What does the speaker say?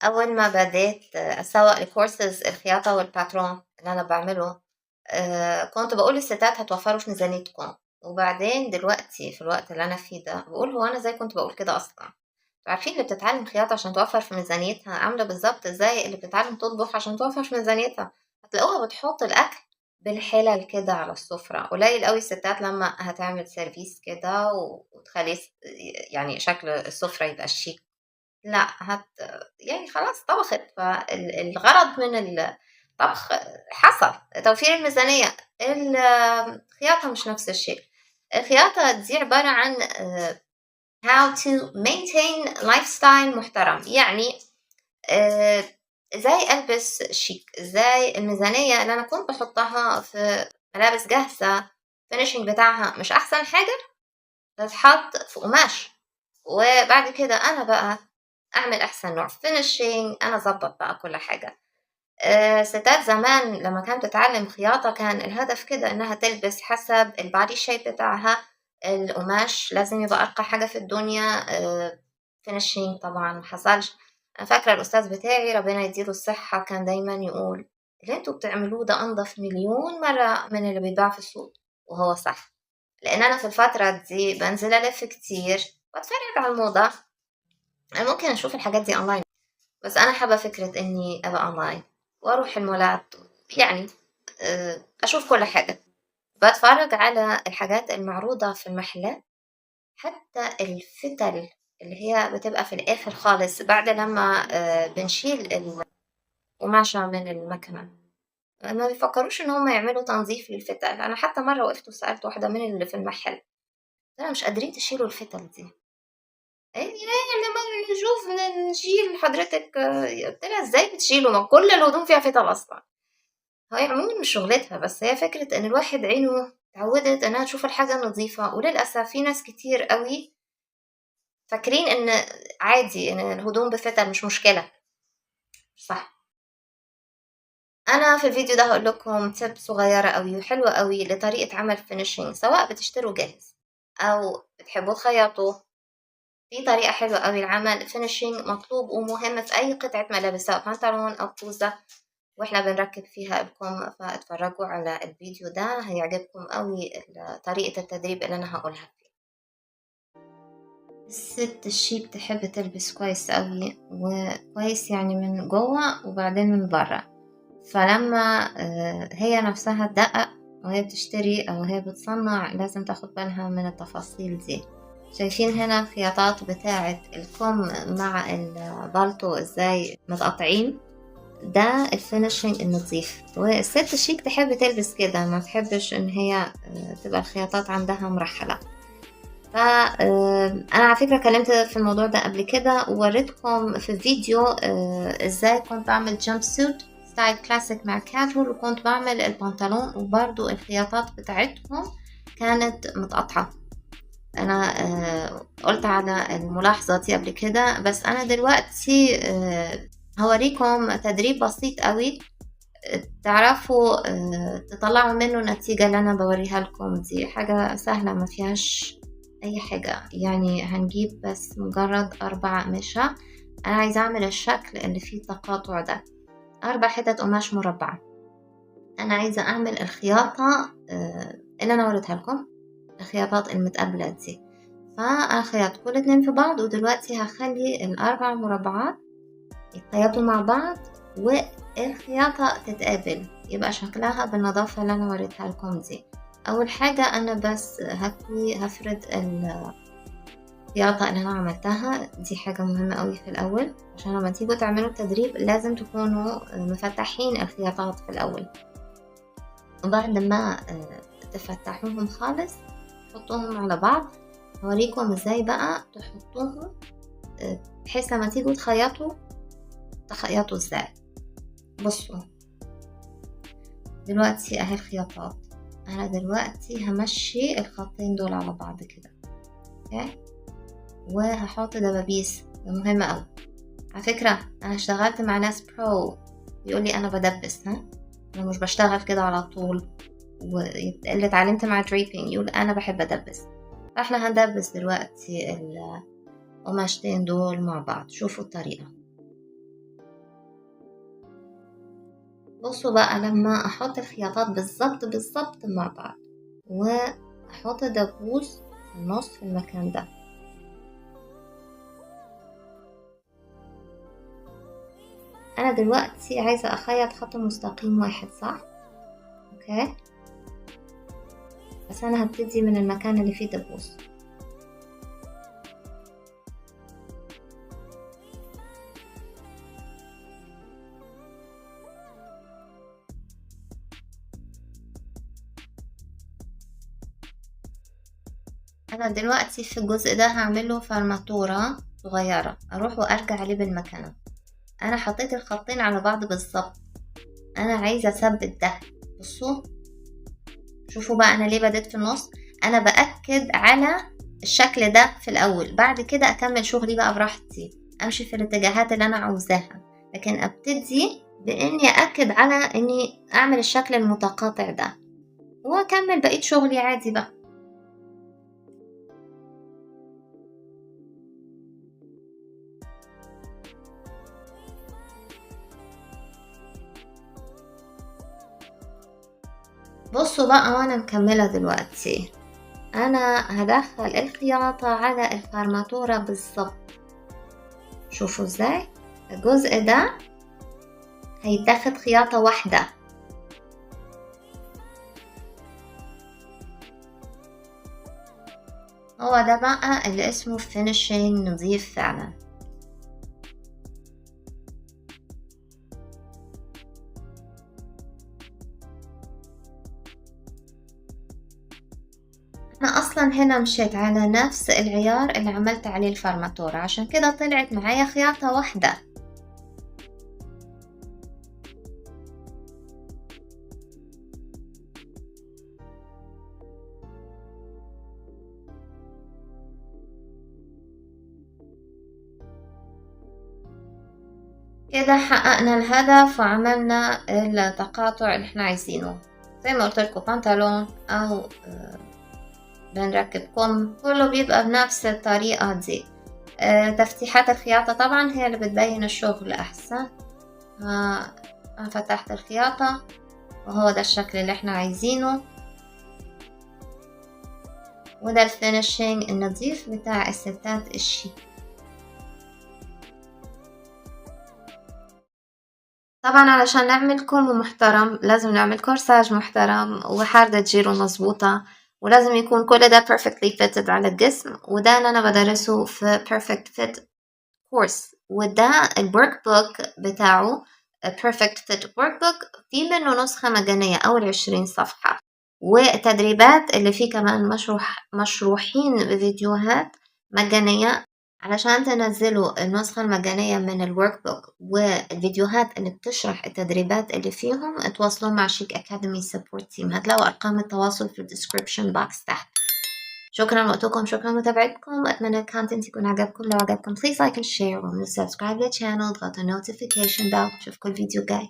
أول ما بديت أسوق الكورسز الخياطة والباترون اللي أنا بعمله، كنت بقول للستات هتوفروا في ميزانيتكم. وبعدين دلوقتي في الوقت اللي أنا فيه ده بقول هو أنا زي كنت بقول كده أصلا؟ عارفين اللي بتتعلم خياطة عشان توفر في ميزانيتها عاملة بالظبط زي اللي بتتعلم تطبخ عشان توفر في ميزانيتها. هتلاقوها بتحط الأكل بالحلل كده على السفرة. قليل قوي الستات لما هتعمل سيرفيس كده وتخلي يعني شكل السفرة يبقى شيك. لأ يعني خلاص طبخت، فالغرض من الطبخ حصل، توفير الميزانية. الخياطة مش نفس الشيء. الخياطة دي عبارة عن how to maintain lifestyle محترم، يعني آه، ازاي ألبس شيك، ازاي الميزانية اللي أنا كنت بحطها في ملابس جاهزة finishing بتاعها مش أحسن حاجة تتحط في قماش، وبعد كده أنا بقى أعمل أحسن نوع finishing. أنا أظبط بقى كل حاجة. ستات زمان لما كانت تتعلم خياطة كان الهدف كده إنها تلبس حسب البادي شيب بتاعها. القماش لازم يبقى أرقى حاجة في الدنيا. finishing طبعا محصلش. أنا فاكرة الأستاذ بتاعي ربنا يديله الصحة كان دايما يقول اللي انتوا بتعملوه ده أنظف مليون مرة من اللي بيتباع في السوق. وهو صح، لأن أنا في الفترة دي بنزل ألف كتير بتفرج على الموضة. أنا ممكن أشوف الحاجات دي أونلاين، بس أنا حابة فكرة إني أبقى أونلاين وأروح المولات، يعني أشوف كل حاجة، بتفرج على الحاجات المعروضة في المحلات. حتى الفتل اللي هي بتبقى في الآخر خالص بعد لما بنشيل القماشة من المكنة، ما بيفكروش إن هم يعملوا تنظيف للفتل. أنا حتى مرة وقفت وسألت واحدة من اللي في المحل، أنا مش قادرين تشيلوا الفتل دي؟ ايه لما نشوف نشيل حضرتك. قلت لها ازاي بتشيلوا ما كل الهدوم فيها فتل اصلا؟ هي عموما مش شغلتها، بس هي فكرة ان الواحد عينه اتعودت انها تشوف الحاجة نظيفة. وللأسف في ناس كتير قوي فاكرين ان عادي ان الهدوم بفتل مش مشكلة. صح. انا في الفيديو ده هقول لكم تip صغيرة قوي وحلوة قوي لطريقة عمل فينيشينج، سواء بتشتروا جاهز او بتحبوا تخيطوا. في طريقة حلوة قوي لعمل فينيشينج مطلوب ومهم في أي قطعة ملابس سواء بنطلون أو خوذة، واحنا بنركب فيها الكم. فاتفرجوا على الفيديو ده هيعجبكم قوي طريقة التدريب اللي أنا هقولها فيه. الست الشيك تحب تلبس كويس قوي وكويس، يعني من جوه وبعدين من برا. فلما هي نفسها تدقق وهي بتشتري أو هي بتصنع لازم تاخد بالها من التفاصيل دي. شايفين هنا الخياطات بتاعة الكم مع البالطو ازاي متقطعين؟ ده الفينشنج النظيف. والست الشيك تحب تلبس كده، ما تحبش ان هي تبقى الخياطات عندها مرحلة. انا على فكرة كلمت في الموضوع ده قبل كده ووريتكم في فيديو ازاي كنت بعمل جامب سوت ستايل كلاسيك مع كاجوال، وكنت بعمل البنطلون وبرضو الخياطات بتاعتهم كانت متقطعة. انا قلت على الملاحظة دي قبل كده، بس انا دلوقتي هوريكم تدريب بسيط قوي تعرفوا تطلعوا منه النتيجة اللي انا بوريها لكم دي. حاجة سهلة ما فيهاش اي حاجة، يعني هنجيب بس مجرد 4 أقمشة. انا عايزة اعمل الشكل اللي فيه التقاطع ده، 4 حتت قماش مربعة. انا عايزة اعمل الخياطة اللي انا وريتها لكم، الخياطات المتقابلة دي. فأخيط كل 2 في بعض، ودلوقتي هخلي 4 مربعات يتخيطوا مع بعض والخياطة تتقابل، يبقى شكلها بالنظافة اللي أنا وريتها لكم دي. أول حاجة أنا بس هفرد الخياطة اللي أنا عملتها دي، حاجة مهمة قوي في الأول عشان لما تيجوا تعملوا التدريب لازم تكونوا مفتحين الخياطات في الأول. وبعد ما تفتحوهم خالص حطوهم على بعض. هوريكم ازاي بقى تحطوهم بحيث لما تيجوا تخيطوا ازاي. بصوا دلوقتي اهي الخياطات، انا دلوقتي همشي الخطين دول على بعض كده، اوكي، وهحط دبابيس. ده مهم اوي على فكرة. انا اشتغلت مع ناس برو يقول لي انا بدبس، انا مش بشتغل كده على طول. واللي اتعلمت مع دريبينج يقول انا بحب ادبس. فاحنا هندبس دلوقتي القماشتين دول مع بعض. شوفوا الطريقة، بصوا بقى لما احط الخياطات بالظبط مع بعض واحط دبوس في النص في المكان ده، انا دلوقتي عايزة اخيط خط مستقيم واحد صح؟ اوكي، بس انا هبتدي من المكان اللي فيه دبوس. انا دلوقتي في الجزء ده هعمله فرماتورة صغيرة اروح وارجع عليه بالمكنة. انا حطيت الخطين على بعض بالظبط، انا عايزة اثبت ده. بصوا شوفوا بقى انا ليه بديت في النص، انا باكد على الشكل ده في الاول، بعد كده اكمل شغلي بقى براحتي، امشي في الاتجاهات اللي انا عاوزاها، لكن ابتدي باني اكد على اني اعمل الشكل المتقاطع ده واكمل بقية شغلي عادي بقى. بصوا بقى وانا مكملة دلوقتي، انا هدخل الخياطة على الفرماتورة بالظبط. شوفوا ازاي الجزء ده هيتاخد خياطة واحدة، هو ده بقى اللي اسمه finishing نظيف فعلا. انا اصلا هنا مشيت على نفس العيار اللي عملت عليه الفرماتورة، عشان كده طلعت معايا خياطة واحدة. كده حققنا الهدف وعملنا التقاطع اللي احنا عايزينه، زي ما قلت لكم بنطلون او بنركب كم، كله بيبقى بنفس الطريقة دي. تفتيحات الخياطة طبعا هي اللي بتبين الشغل احسن. انا فتحت الخياطة وهو ده الشكل اللي احنا عايزينه، وده الفينيشينج النظيف بتاع الستات الشيك. طبعا علشان نعمل كم محترم لازم نعمل كورساج محترم وحاردة جيرو مظبوطة، ولازم يكون كل ده perfectly fitted على الجسم، وده اللي أنا بدرسه في perfect fit course، وده الورك بوك بتاعه perfect fit workbook، في منه نسخة مجانية أول 20 صفحة، والتدريبات اللي فيه كمان مشروحين بفيديوهات مجانية. علشان تنزلوا النسخة المجانية من الورك بوك والفيديوهات اللي بتشرح التدريبات اللي فيهم اتواصلوا مع شيك أكاديمي سبورت تيم، هتلاقوا أرقام التواصل في الديسكريبشن باكس تحت. شكرا لوقتكم، شكرا لمتابعتكم، أتمنى الكونتنت يكون عجبكم. لو عجبكم please like and share، ومن subscribe للchannel، اضغطوا notification bell. أشوفكم الفيديو الجاي.